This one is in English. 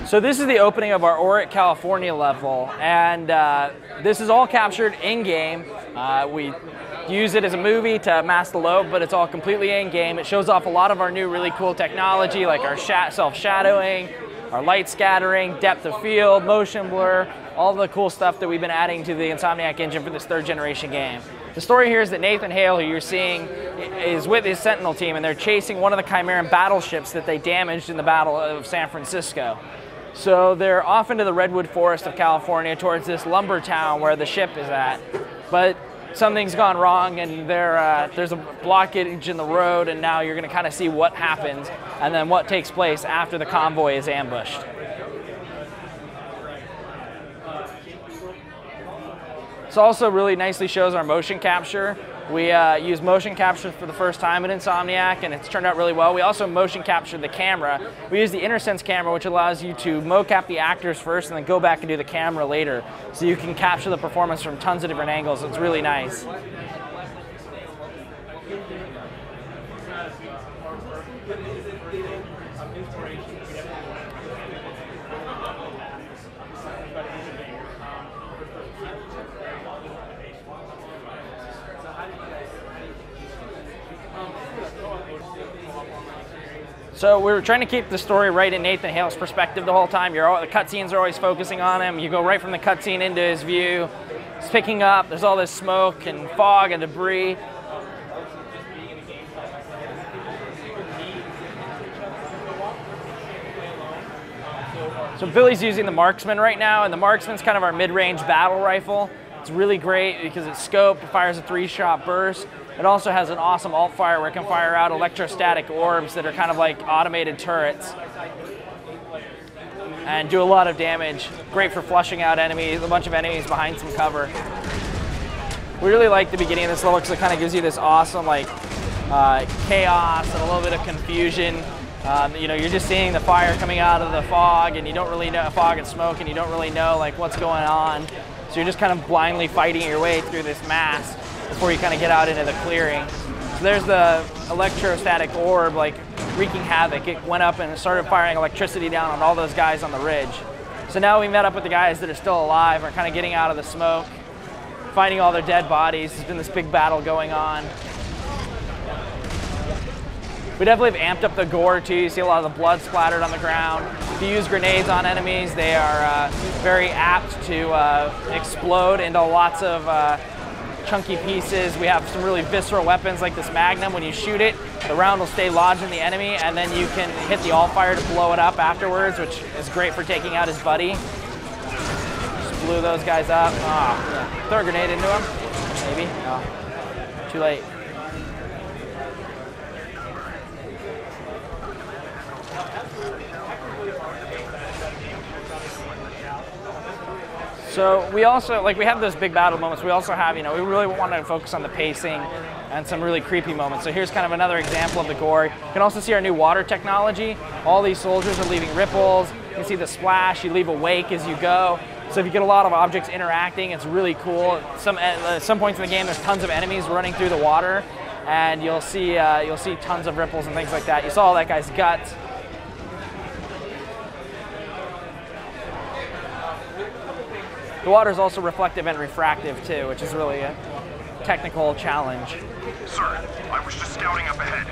So this is the opening of our Orick, California level, and this is all captured in-game. We use it as a movie to mask the load, but it's all completely in-game. It shows off a lot of our new really cool technology, like our self-shadowing, our light scattering, depth of field, motion blur, all the cool stuff that we've been adding to the Insomniac engine for this 3rd generation game. The story here is that Nathan Hale, who you're seeing, is with his Sentinel team, and they're chasing one of the Chimeran battleships that they damaged in the Battle of San Francisco. So they're off into the redwood forest of California towards this lumber town where the ship is at. But something's gone wrong, and there's a blockage in the road, and now you're going to kind of see what happens and then what takes place after the convoy is ambushed. This also really nicely shows our motion capture. We use motion capture for the first time in Insomniac, and it's turned out really well. We also motion captured the camera. We use the InterSense camera, which allows you to mocap the actors first and then go back and do the camera later. So you can capture the performance from tons of different angles. It's really nice. So we were trying to keep the story right in Nathan Hale's perspective the whole time. The cutscenes are always focusing on him. You go right from the cutscene into his view. It's picking up. There's all this smoke and fog and debris. So Billy's using the marksman right now, and the marksman's kind of our mid-range battle rifle. It's really great because it's scoped, it fires a 3-shot burst. It also has an awesome alt fire where it can fire out electrostatic orbs that are kind of like automated turrets and do a lot of damage. Great for flushing out enemies, a bunch of enemies behind some cover. We really like the beginning of this level because it kind of gives you this awesome like chaos and a little bit of confusion. You know, you're just seeing the fire coming out of the fog, and you don't really know fog and smoke, and you don't really know like what's going on. So you're just kind of blindly fighting your way through this mass before you kind of get out into the clearing. So there's the electrostatic orb like wreaking havoc. It went up and started firing electricity down on all those guys on the ridge. So now we met up with the guys that are still alive, are kind of getting out of the smoke, finding all their dead bodies. There's been this big battle going on. We definitely have amped up the gore too. You see a lot of the blood splattered on the ground. If you use grenades on enemies, they are very apt to explode into lots of chunky pieces. We have some really visceral weapons like this magnum. When you shoot it, the round will stay lodged in the enemy, and then you can hit the alt fire to blow it up afterwards, which is great for taking out his buddy. Just blew those guys up. Oh, throw a grenade into him, maybe. Oh, too late. So we also, like we have those big battle moments, we also have, you know, we really want to focus on the pacing and some really creepy moments. So here's kind of another example of the gore. You can also see our new water technology. All these soldiers are leaving ripples. You can see the splash, you leave a wake as you go. So if you get a lot of objects interacting, it's really cool. At some points in the game, there's tons of enemies running through the water, and you'll see tons of ripples and things like that. You saw all that guy's guts. The water is also reflective and refractive too, which is really a technical challenge. Sir, I was just scouting up ahead.